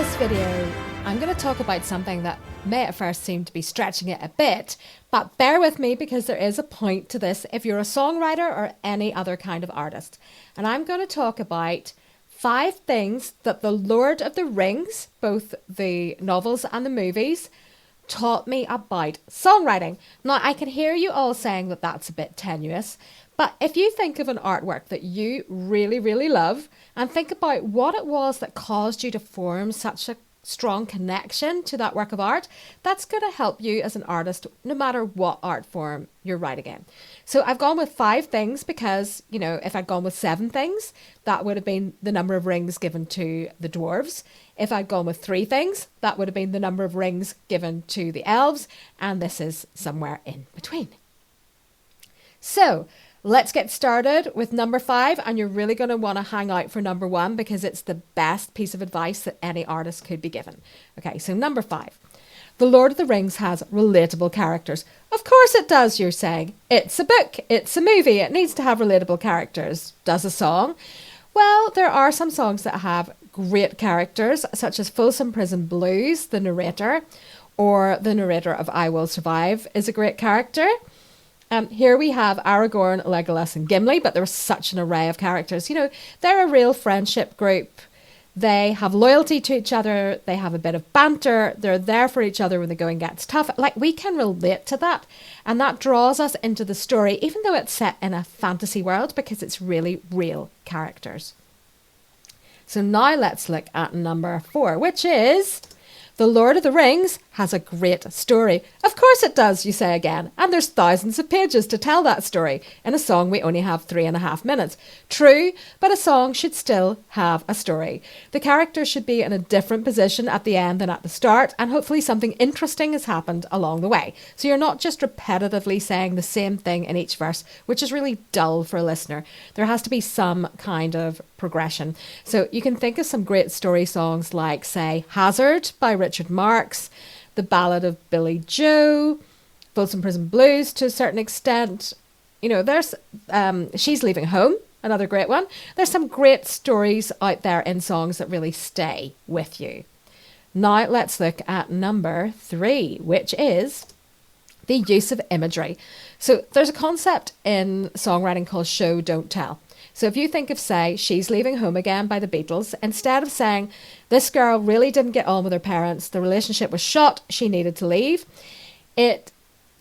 this video, I'm going to talk about something that may at first seem to be stretching it a bit, but bear with me because there is a point to this if you're a songwriter or any other kind of artist. And I'm going to talk about 5 things that The Lord of the Rings, both the novels and the movies, taught me about songwriting. Now, I can hear you all saying that that's a bit tenuous, but if you think of an artwork that you really, really love and think about what it was that caused you to form such a strong connection to that work of art, that's going to help you as an artist no matter what art form you're writing in. So I've gone with 5 things because, you know, if I'd gone with 7 things, that would have been the number of rings given to the dwarves. If I'd gone with 3 things, that would have been the number of rings given to the elves, and this is somewhere in between. So let's get started with number 5, and you're really going to want to hang out for number 1 because it's the best piece of advice that any artist could be given. Okay, so number 5. The Lord of the Rings has relatable characters. Of course it does, you're saying. It's a book, it's a movie, it needs to have relatable characters. Does a song? Well, there are some songs that have great characters, such as Folsom Prison Blues, the narrator, or the narrator of I Will Survive is a great character. Here we have Aragorn, Legolas and Gimli, but there's such an array of characters. You know, they're a real friendship group. They have loyalty to each other. They have a bit of banter. They're there for each other when the going gets tough. Like, we can relate to that. And that draws us into the story, even though it's set in a fantasy world, because it's really real characters. So now let's look at number 4, which is The Lord of the Rings has a great story. Of course it does, you say again, and there's thousands of pages to tell that story. In a song we only have 3.5 minutes. True, but a song should still have a story. The characters should be in a different position at the end than at the start, and hopefully something interesting has happened along the way. So you're not just repetitively saying the same thing in each verse, which is really dull for a listener. There has to be some kind of progression. So you can think of some great story songs like, say, Hazard by Richard Marx, The Ballad of Billy Joe, Folsom Prison Blues to a certain extent. You know, there's She's Leaving Home, another great one. There's some great stories out there in songs that really stay with you. Now let's look at number 3, which is the use of imagery. So there's a concept in songwriting called show, don't tell. So if you think of, say, She's Leaving Home Again by the Beatles, instead of saying, this girl really didn't get on with her parents, the relationship was shot, she needed to leave, it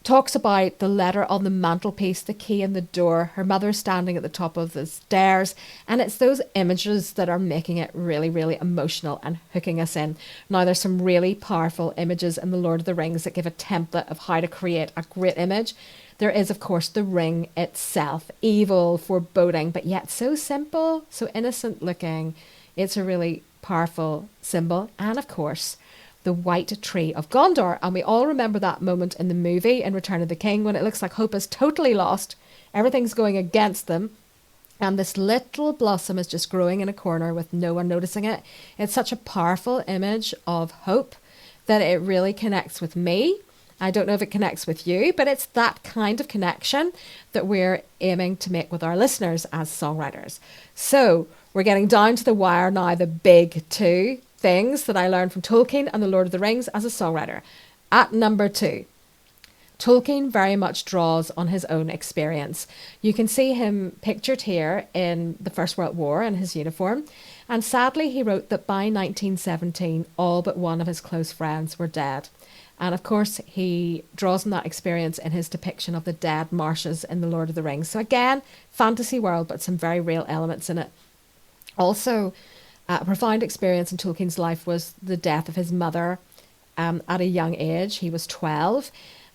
talks about the letter on the mantelpiece, the key in the door, her mother standing at the top of the stairs, and it's those images that are making it really, really emotional and hooking us in. Now, there's some really powerful images in The Lord of the Rings that give a template of how to create a great image. There is, of course, the ring itself, evil, foreboding, but yet so simple, so innocent looking. It's a really powerful symbol. And, of course, the white tree of Gondor. And we all remember that moment in the movie in Return of the King when it looks like hope is totally lost. Everything's going against them. And this little blossom is just growing in a corner with no one noticing it. It's such a powerful image of hope that it really connects with me. I don't know if it connects with you, but it's that kind of connection that we're aiming to make with our listeners as songwriters. So we're getting down to the wire now, the big 2 things that I learned from Tolkien and The Lord of the Rings as a songwriter. At number 2, Tolkien very much draws on his own experience. You can see him pictured here in the First World War in his uniform. And sadly, he wrote that by 1917, all but one of his close friends were dead. And of course, he draws on that experience in his depiction of the dead marshes in The Lord of the Rings. So again, fantasy world, but some very real elements in it. Also, a profound experience in Tolkien's life was the death of his mother at a young age. He was 12.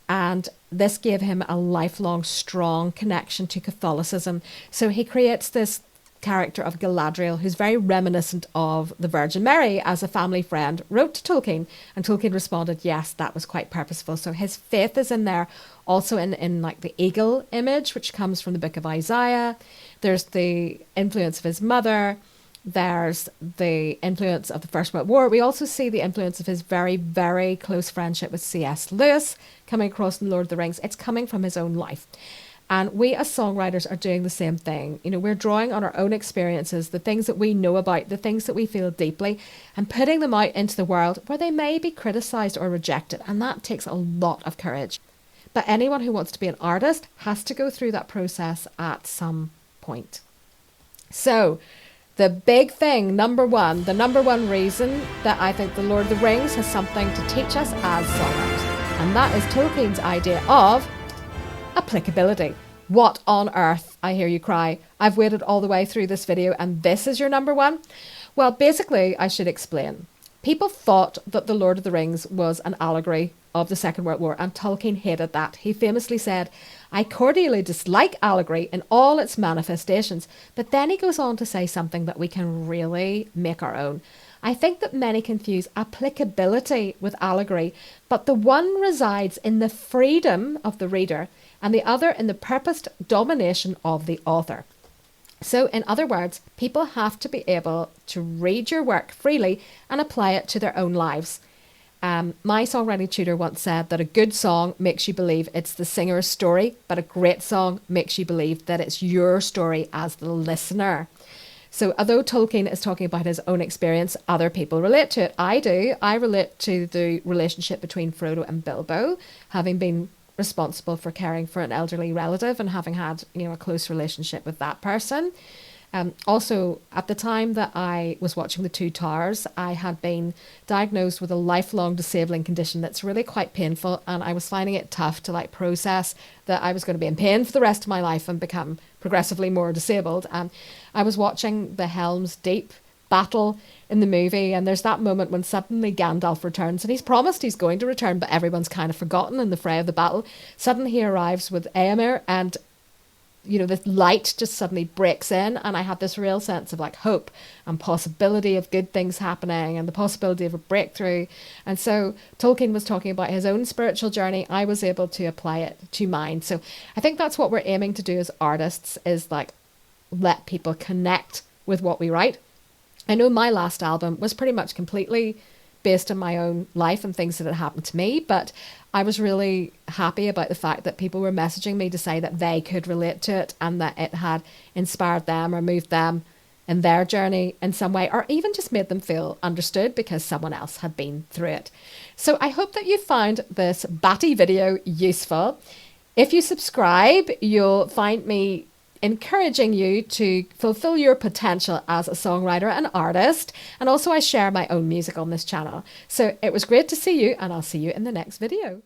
And this gave him a lifelong, strong connection to Catholicism. So he creates this character of Galadriel, who's very reminiscent of the Virgin Mary, as a family friend wrote to Tolkien, and Tolkien responded, yes, that was quite purposeful. So his faith is in there, also in like the eagle image, which comes from the book of Isaiah. There's the influence of his mother. There's the influence of the First World War. We also see the influence of his very, very close friendship with C.S. Lewis coming across in Lord of the Rings. It's coming from his own life. And we as songwriters are doing the same thing. You know, we're drawing on our own experiences, the things that we know about, the things that we feel deeply, and putting them out into the world where they may be criticised or rejected. And that takes a lot of courage. But anyone who wants to be an artist has to go through that process at some point. So, the big thing, the number one reason that I think The Lord of the Rings has something to teach us as songwriters. And that is Tolkien's idea of applicability. What on earth, I hear you cry. I've waited all the way through this video and this is your number one? Well, basically, I should explain. People thought that The Lord of the Rings was an allegory of the Second World War, and Tolkien hated that. He famously said, "I cordially dislike allegory in all its manifestations." But then he goes on to say something that we can really make our own. I think that many confuse applicability with allegory, but the one resides in the freedom of the reader and the other in the purposed domination of the author. So, in other words, people have to be able to read your work freely and apply it to their own lives. My songwriting tutor once said that a good song makes you believe it's the singer's story, but a great song makes you believe that it's your story as the listener. So although Tolkien is talking about his own experience, other people relate to it. I do. I relate to the relationship between Frodo and Bilbo, having been responsible for caring for an elderly relative and having had, a close relationship with that person. Also, at the time that I was watching The Two Towers, I had been diagnosed with a lifelong disabling condition that's really quite painful, and I was finding it tough to process that I was going to be in pain for the rest of my life and become progressively more disabled. I was watching the Helm's Deep battle in the movie, and there's that moment when suddenly Gandalf returns, and he's promised he's going to return, but everyone's kind of forgotten in the fray of the battle. Suddenly he arrives with Éomer, and this light just suddenly breaks in, and I had this real sense of hope and possibility of good things happening and the possibility of a breakthrough. And so Tolkien was talking about his own spiritual journey. I was able to apply it to mine. So I think that's what we're aiming to do as artists, is let people connect with what we write. I know my last album was pretty much completely based on my own life and things that had happened to me, but I was really happy about the fact that people were messaging me to say that they could relate to it and that it had inspired them or moved them in their journey in some way, or even just made them feel understood because someone else had been through it. So I hope that you found this batty video useful. If you subscribe, you'll find me encouraging you to fulfill your potential as a songwriter and artist. And also I share my own music on this channel. So it was great to see you, and I'll see you in the next video.